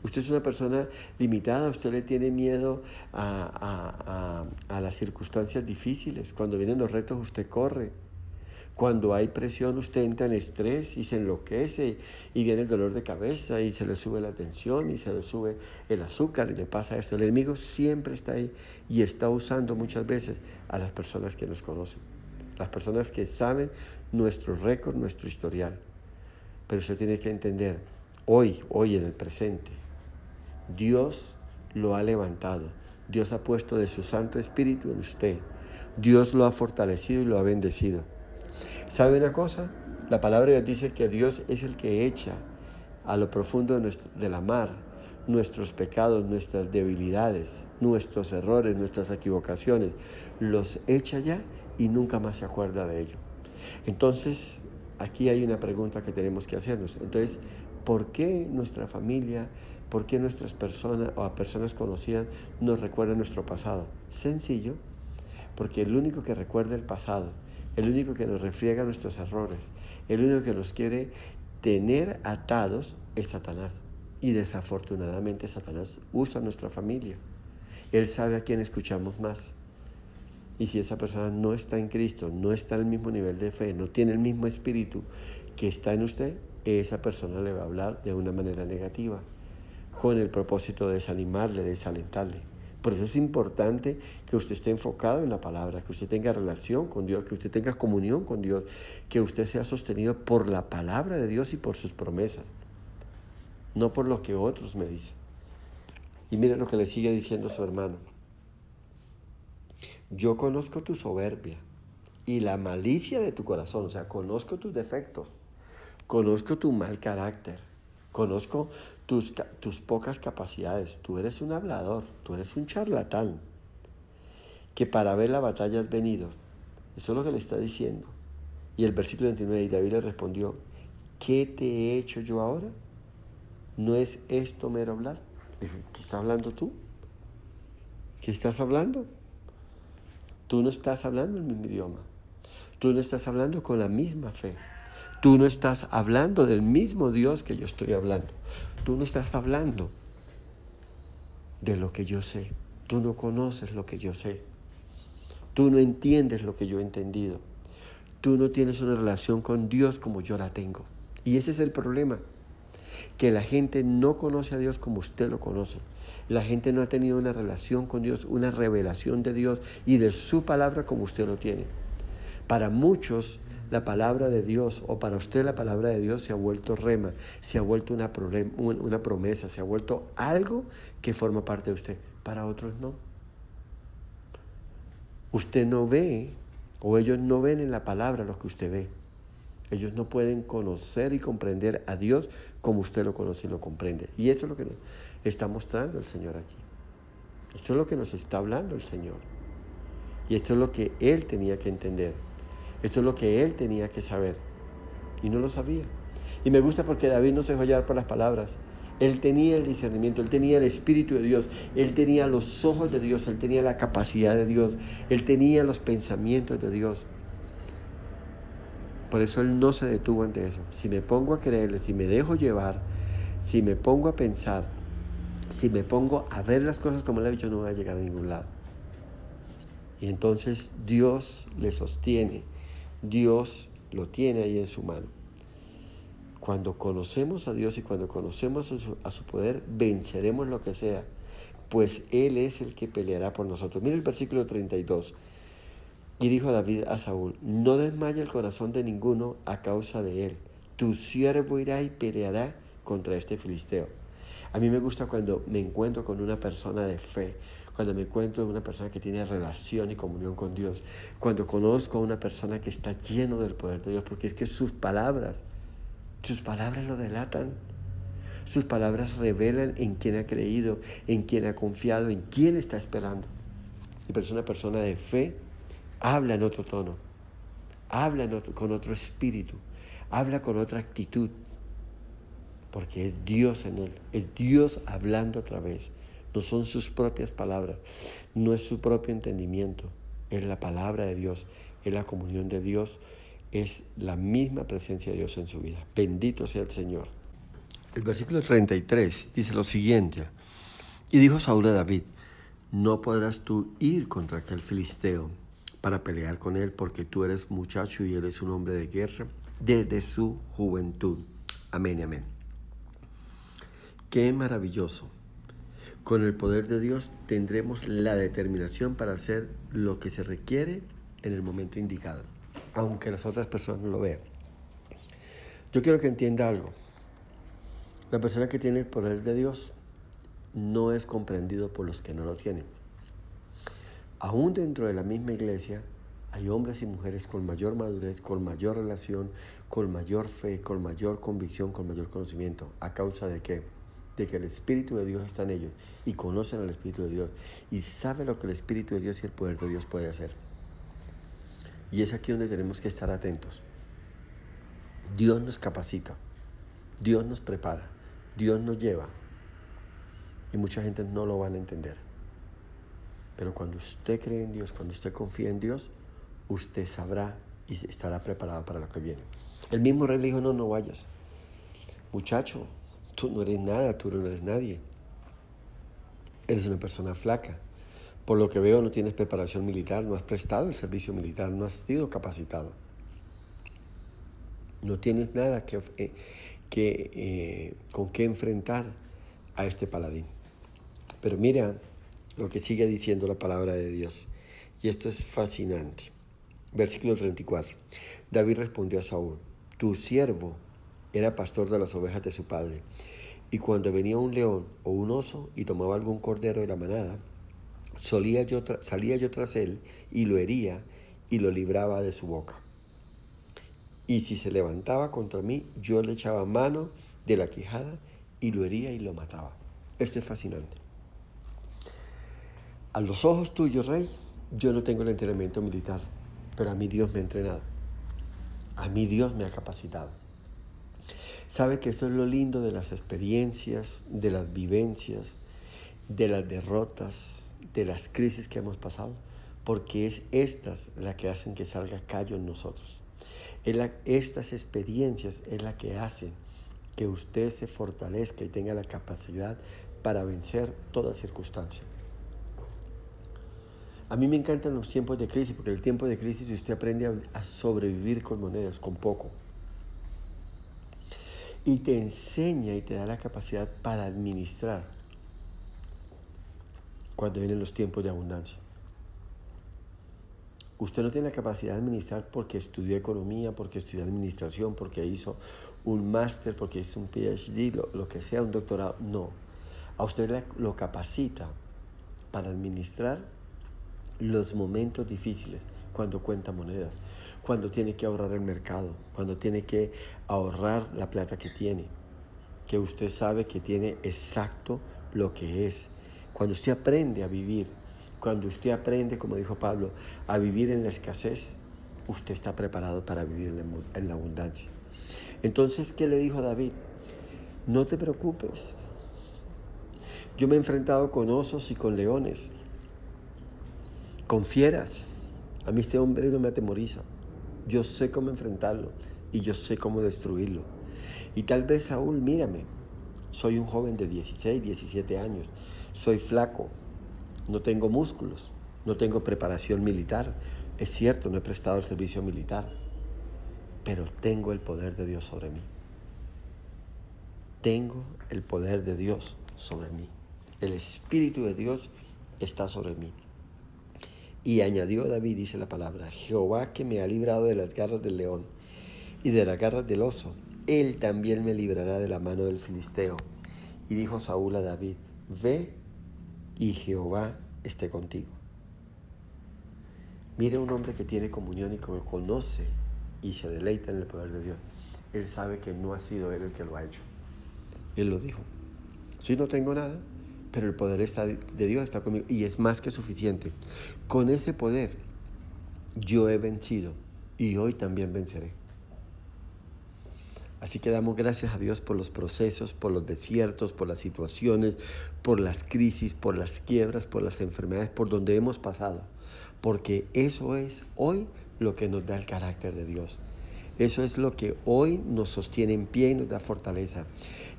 Usted es una persona limitada. Usted le tiene miedo a las circunstancias difíciles. Cuando vienen los retos, usted corre. Cuando hay presión, usted entra en estrés y se enloquece y viene el dolor de cabeza y se le sube la tensión y se le sube el azúcar y le pasa esto. El enemigo siempre está ahí y está usando muchas veces a las personas que nos conocen, las personas que saben nuestro récord, nuestro historial. Pero usted tiene que entender, hoy en el presente, Dios lo ha levantado. Dios ha puesto de su Santo Espíritu en usted. Dios lo ha fortalecido y lo ha bendecido. ¿Sabe una cosa? La palabra de Dios dice que Dios es el que echa a lo profundo de la mar nuestros pecados, nuestras debilidades, nuestros errores, nuestras equivocaciones. Los echa ya y nunca más se acuerda de ello. Entonces, aquí hay una pregunta que tenemos que hacernos. Entonces, ¿por qué nuestra familia, por qué nuestras personas o a personas conocidas nos recuerdan nuestro pasado? Sencillo, porque el único que recuerda el pasado, el único que nos refriega nuestros errores, el único que nos quiere tener atados es Satanás. Y desafortunadamente Satanás usa a nuestra familia. Él sabe a quién escuchamos más. Y si esa persona no está en Cristo, no está al mismo nivel de fe, no tiene el mismo espíritu que está en usted, esa persona le va a hablar de una manera negativa, con el propósito de desanimarle, de desalentarle. Por eso es importante que usted esté enfocado en la palabra, que usted tenga relación con Dios, que usted tenga comunión con Dios, que usted sea sostenido por la palabra de Dios y por sus promesas, no por lo que otros me dicen. Y mire lo que le sigue diciendo su hermano. Yo conozco tu soberbia y la malicia de tu corazón, o sea, conozco tus defectos, conozco tu mal carácter, conozco tus pocas capacidades. Tú eres un hablador, tú eres un charlatán, que para ver la batalla has venido. Eso es lo que le está diciendo. Y el versículo 29, y David le respondió, ¿qué te he hecho yo ahora? ¿No es esto mero hablar? Dijo, ¿qué estás hablando tú? ¿Qué estás hablando? Tú no estás hablando el mismo idioma. Tú no estás hablando con la misma fe. Tú no estás hablando del mismo Dios que yo estoy hablando. Tú no estás hablando de lo que yo sé. Tú no conoces lo que yo sé. Tú no entiendes lo que yo he entendido. Tú no tienes una relación con Dios como yo la tengo. Y ese es el problema. Que la gente no conoce a Dios como usted lo conoce. La gente no ha tenido una relación con Dios, una revelación de Dios y de su palabra como usted lo tiene. Para muchos, la palabra de Dios, o para usted la palabra de Dios se ha vuelto rema, se ha vuelto una promesa, se ha vuelto algo que forma parte de usted. Para otros no. Usted no ve, o ellos no ven en la palabra lo que usted ve. Ellos no pueden conocer y comprender a Dios como usted lo conoce y lo comprende. Y eso es lo que nos está mostrando el Señor aquí. Esto es lo que nos está hablando el Señor. Y esto es lo que Él tenía que entender. Esto es lo que Él tenía que saber. Y no lo sabía. Y me gusta porque David no se dejó llevar por las palabras. Él tenía el discernimiento, Él tenía el Espíritu de Dios, Él tenía los ojos de Dios, Él tenía la capacidad de Dios, Él tenía los pensamientos de Dios. Por eso Él no se detuvo ante eso. Si me pongo a creerle, si me dejo llevar, si me pongo a pensar, si me pongo a ver las cosas como Él ha dicho, yo no voy a llegar a ningún lado. Y entonces Dios le sostiene, Dios lo tiene ahí en su mano. Cuando conocemos a Dios y cuando conocemos a su poder, venceremos lo que sea, pues Él es el que peleará por nosotros. Mira el versículo 32. Y dijo David a Saúl, no desmaye el corazón de ninguno a causa de él. Tu siervo irá y peleará contra este filisteo. A mí me gusta cuando me encuentro con una persona de fe, cuando me encuentro con una persona que tiene relación y comunión con Dios, cuando conozco a una persona que está lleno del poder de Dios, porque es que sus palabras lo delatan. Sus palabras revelan en quién ha creído, en quién ha confiado, en quién está esperando. Y pero es una persona de fe, habla en otro tono, habla con otro espíritu, habla con otra actitud, porque es Dios en él, es Dios hablando otra vez. No son sus propias palabras, no es su propio entendimiento, es la palabra de Dios, es la comunión de Dios, es la misma presencia de Dios en su vida. Bendito sea el Señor. El versículo 33 dice lo siguiente, y dijo Saúl a David, no podrás tú ir contra aquel filisteo para pelear con él, porque tú eres muchacho y él es un hombre de guerra desde su juventud. Amén y amén. Qué maravilloso. Con el poder de Dios tendremos la determinación para hacer lo que se requiere en el momento indicado, aunque las otras personas no lo vean. Yo quiero que entienda algo. La persona que tiene el poder de Dios no es comprendido por los que no lo tienen. Aún dentro de la misma iglesia hay hombres y mujeres con mayor madurez, con mayor relación, con mayor fe, con mayor convicción, con mayor conocimiento. ¿A causa de qué? De que el Espíritu de Dios está en ellos y conocen al Espíritu de Dios y saben lo que el Espíritu de Dios y el poder de Dios puede hacer. Y es aquí donde tenemos que estar atentos. Dios nos capacita, Dios nos prepara, Dios nos lleva. Y mucha gente no lo van a entender. Pero cuando usted cree en Dios, cuando usted confía en Dios, usted sabrá y estará preparado para lo que viene. El mismo rey le dijo, no vayas. Muchacho, tú no eres nada, tú no eres nadie. Eres una persona flaca. Por lo que veo, no tienes preparación militar, no has prestado el servicio militar, no has sido capacitado. No tienes nada con qué enfrentar a este paladín. Pero mira lo que sigue diciendo la palabra de Dios. Y esto es fascinante. Versículo 34. David respondió a Saúl: tu siervo era pastor de las ovejas de su padre, y cuando venía un león o un oso y tomaba algún cordero de la manada, salía yo tras él y lo hería y lo libraba de su boca. Y si se levantaba contra mí, yo le echaba mano de la quijada y lo hería y lo mataba. Esto es fascinante. A los ojos tuyos, rey, yo no tengo el entrenamiento militar, pero a mí Dios me ha entrenado. A mí Dios me ha capacitado. Sabe que eso es lo lindo de las experiencias, de las vivencias, de las derrotas, de las crisis que hemos pasado, porque es estas las que hacen que salga callo en nosotros. Estas experiencias es la que hacen que usted se fortalezca y tenga la capacidad para vencer toda circunstancia. A mí me encantan los tiempos de crisis, porque el tiempo de crisis usted aprende a sobrevivir con monedas, con poco. Y te enseña y te da la capacidad para administrar cuando vienen los tiempos de abundancia. Usted no tiene la capacidad de administrar porque estudió economía, porque estudió administración, porque hizo un máster, porque hizo un PhD, lo que sea, un doctorado. No. A usted lo capacita para administrar los momentos difíciles, cuando cuenta monedas, cuando tiene que ahorrar el mercado, cuando tiene que ahorrar la plata que tiene, que usted sabe que tiene exacto lo que es. Cuando usted aprende a vivir, cuando usted aprende, como dijo Pablo, a vivir en la escasez, usted está preparado para vivir en la abundancia. Entonces, ¿qué le dijo David? No te preocupes. Yo me he enfrentado con osos y con leones, con fieras. A mí este hombre no me atemoriza. Yo sé cómo enfrentarlo y yo sé cómo destruirlo. Y tal vez, Saúl, mírame, soy un joven de 16, 17 años, soy flaco, no tengo músculos, no tengo preparación militar. Es cierto, no he prestado el servicio militar, pero tengo el poder de Dios sobre mí. Tengo el poder de Dios sobre mí. El Espíritu de Dios está sobre mí. Y añadió David, dice la palabra: Jehová, que me ha librado de las garras del león y de las garras del oso, él también me librará de la mano del filisteo. Y dijo Saúl a David: ve y Jehová esté contigo. Mire, un hombre que tiene comunión y que conoce y se deleita en el poder de Dios. Él sabe que no ha sido él el que lo ha hecho. Él lo dijo. Sí, no tengo nada, pero el poder de Dios está conmigo y es más que suficiente. Con ese poder yo he vencido y hoy también venceré. Así que damos gracias a Dios por los procesos, por los desiertos, por las situaciones, por las crisis, por las quiebras, por las enfermedades, por donde hemos pasado. Porque eso es hoy lo que nos da el carácter de Dios. Eso es lo que hoy nos sostiene en pie y nos da fortaleza.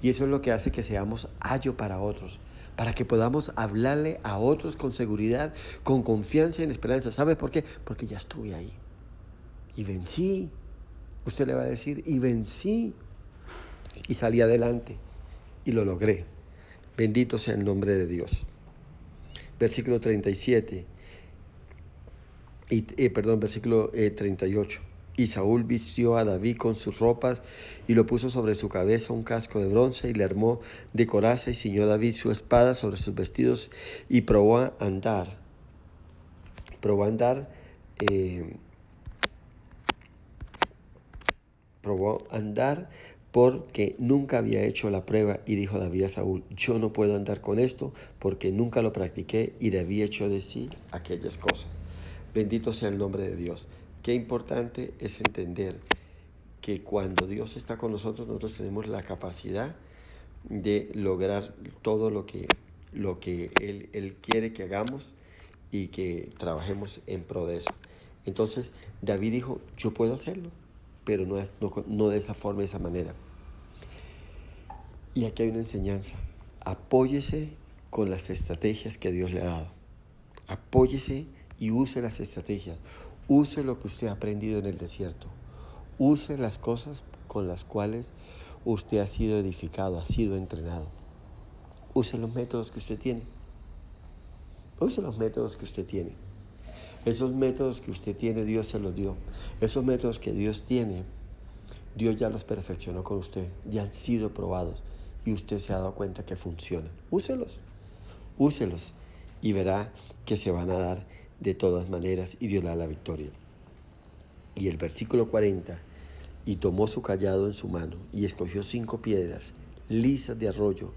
Y eso es lo que hace que seamos ayo para otros, para que podamos hablarle a otros con seguridad, con confianza y en esperanza. ¿Sabe por qué? Porque ya estuve ahí y vencí. Usted le va a decir: y vencí, y salí adelante, y lo logré. Bendito sea el nombre de Dios. Versículo 37, versículo 38. Y Saúl vistió a David con sus ropas y lo puso sobre su cabeza un casco de bronce y le armó de coraza y ciñó David su espada sobre sus vestidos y probó a andar porque nunca había hecho la prueba. Y dijo David a Saúl: yo no puedo andar con esto porque nunca lo practiqué. Y David echó de sí aquellas cosas. Bendito sea el nombre de Dios. Qué importante es entender que cuando Dios está con nosotros, nosotros tenemos la capacidad de lograr todo lo que Él quiere que hagamos y que trabajemos en pro de eso. Entonces David dijo: yo puedo hacerlo, pero no de esa forma, de esa manera. Y aquí hay una enseñanza: apóyese con las estrategias que Dios le ha dado. Apóyese y use las estrategias. Use lo que usted ha aprendido en el desierto. Use las cosas con las cuales Usted ha sido edificado, ha sido entrenado. Use los métodos que usted tiene. Use los métodos que usted tiene. Esos métodos que usted tiene, Dios se los dio. Esos métodos que Dios tiene, Dios ya los perfeccionó con usted. Ya han sido probados. Y usted se ha dado cuenta que funcionan. Úselos. Úselos. Y verá que se van a dar de todas maneras y Dios le da la victoria. Y el versículo 40. Y tomó su cayado en su mano y escogió 5 piedras lisas de arroyo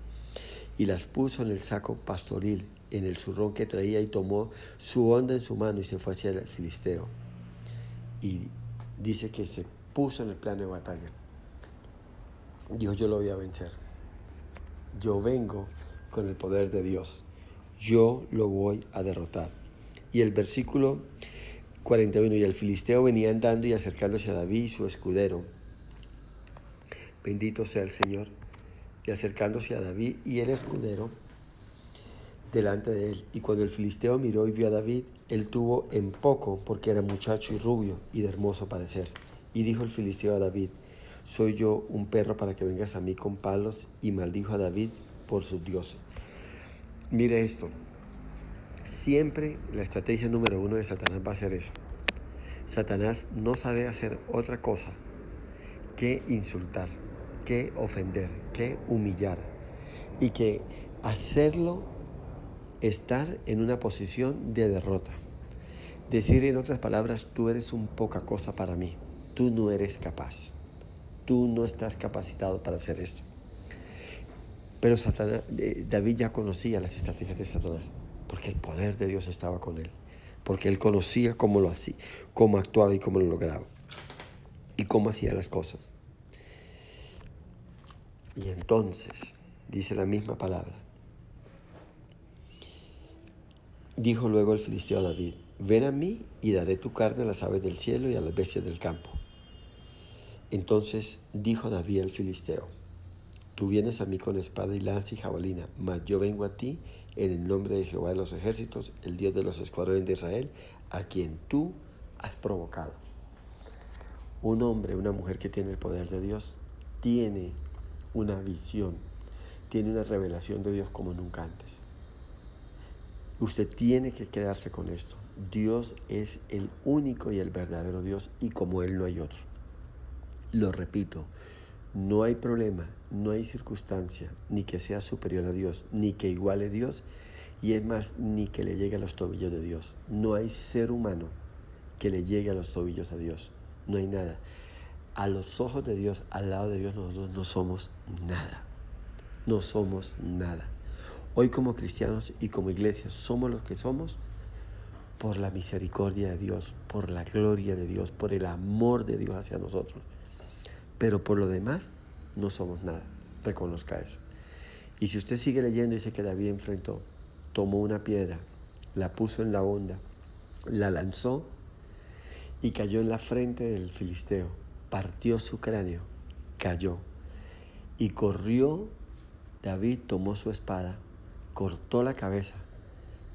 y las puso en el saco pastoril, en el zurrón que traía, y tomó su honda en su mano y se fue hacia el filisteo. Y dice que se puso en el plano de batalla. Dijo: yo lo voy a vencer. Yo vengo con el poder de Dios. Yo lo voy a derrotar. Y el versículo 41. Y el filisteo venía andando y acercándose a David, su escudero. Bendito sea el Señor. Y acercándose a David y el escudero delante de él. Y cuando el filisteo miró y vio a David, él tuvo en poco, porque era muchacho y rubio y de hermoso parecer. Y dijo el filisteo a David: ¿soy yo un perro para que vengas a mí con palos? Y maldijo a David por sus dioses. Mire esto. Siempre la estrategia número 1 de Satanás va a ser eso. Satanás no sabe hacer otra cosa que insultar, que ofender, que humillar, y que hacerlo estar en una posición de derrota. Decir, en otras palabras: tú eres un poca cosa para mí, tú no eres capaz, tú no estás capacitado para hacer esto. Pero David ya conocía las estrategias de Satanás, porque el poder de Dios estaba con él, porque él conocía cómo lo hacía, cómo actuaba y cómo lo lograba, y cómo hacía las cosas. Y entonces, dice la misma palabra, dijo luego el filisteo a David: ven a mí y daré tu carne a las aves del cielo y a las bestias del campo. Entonces dijo David al filisteo: tú vienes a mí con espada y lanza y jabalina, mas yo vengo a ti en el nombre de Jehová de los ejércitos, el Dios de los escuadrones de Israel, a quien tú has provocado. Un hombre, una mujer que tiene el poder de Dios, tiene una visión, tiene una revelación de Dios como nunca antes. Usted tiene que quedarse con esto. Dios es el único y el verdadero Dios, y como Él no hay otro. Lo repito, no hay problema, no hay circunstancia, ni que sea superior a Dios, ni que iguale a Dios, y es más, ni que le llegue a los tobillos de Dios. No hay ser humano que le llegue a los tobillos a Dios. No hay nada. A los ojos de Dios, al lado de Dios, nosotros no somos nada. No somos nada. Hoy, como cristianos y como iglesia, somos los que somos por la misericordia de Dios, por la gloria de Dios, por el amor de Dios hacia nosotros. Pero por lo demás, no somos nada. Reconozca eso. Y si usted sigue leyendo, dice que David enfrentó, tomó una piedra, la puso en la honda, la lanzó y cayó en la frente del filisteo. Partió su cráneo, cayó. Y corrió David, tomó su espada, cortó la cabeza,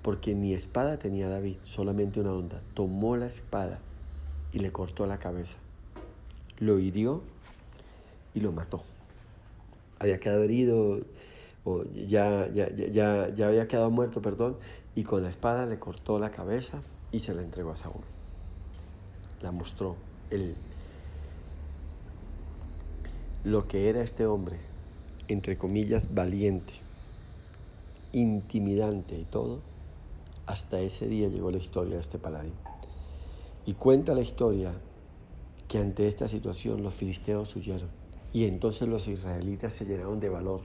porque ni espada tenía David, solamente una honda. Tomó la espada y le cortó la cabeza. Lo hirió y lo mató. Había quedado herido, o ya había quedado muerto, y con la espada le cortó la cabeza y se la entregó a Saúl. La mostró lo que era este hombre, entre comillas, valiente, intimidante y todo. Hasta ese día llegó la historia de este paladín. Y cuenta la historia que ante esta situación los filisteos huyeron. Y entonces los israelitas se llenaron de valor,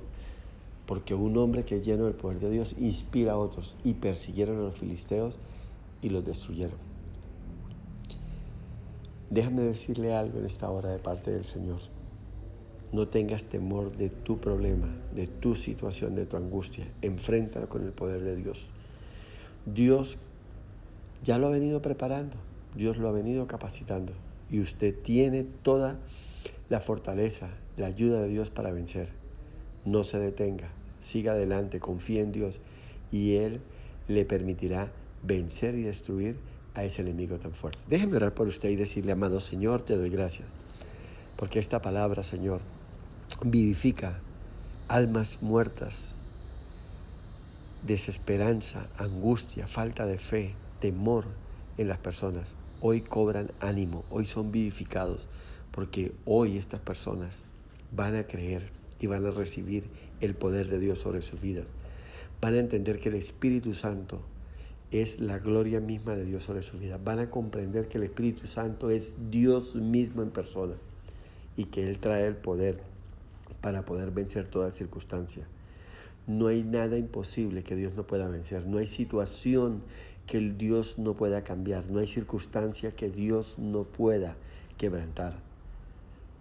porque un hombre que es lleno del poder de Dios inspira a otros, y persiguieron a los filisteos y los destruyeron. Déjame decirle algo en esta hora de parte del Señor. No tengas temor de tu problema, de tu situación, de tu angustia. Enfréntalo con el poder de Dios. Dios ya lo ha venido preparando, Dios lo ha venido capacitando, y usted tiene toda la fortaleza, la ayuda de Dios para vencer. No se detenga, siga adelante, confíe en Dios, y Él le permitirá vencer y destruir a ese enemigo tan fuerte. Déjeme orar por usted y decirle: amado Señor, te doy gracias, porque esta palabra, Señor, vivifica almas muertas, desesperanza, angustia, falta de fe, temor en las personas. Hoy cobran ánimo, hoy son vivificados, porque hoy estas personas van a creer y van a recibir el poder de Dios sobre sus vidas. Van a entender que el Espíritu Santo es la gloria misma de Dios sobre sus vidas. Van a comprender que el Espíritu Santo es Dios mismo en persona y que Él trae el poder para poder vencer toda circunstancia. No hay nada imposible que Dios no pueda vencer. No hay situación que el Dios no pueda cambiar. No hay circunstancia que Dios no pueda quebrantar.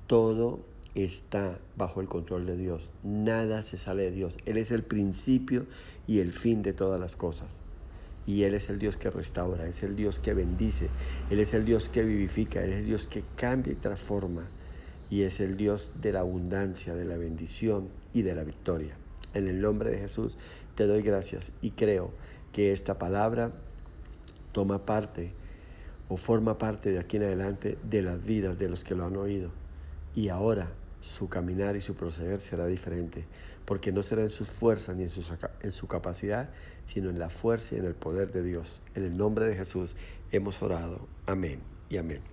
Todo está bajo el control de Dios. Nada se sale de Dios. Él es el principio y el fin de todas las cosas. Y Él es el Dios que restaura, es el Dios que bendice, Él es el Dios que vivifica, Él es el Dios que cambia y transforma. Y es el Dios de la abundancia, de la bendición y de la victoria. En el nombre de Jesús te doy gracias y creo que esta palabra toma parte o forma parte de aquí en adelante de las vidas de los que lo han oído. Y ahora su caminar y su proceder será diferente, porque no será en sus fuerzas ni en su capacidad, sino en la fuerza y en el poder de Dios. En el nombre de Jesús hemos orado. Amén y amén.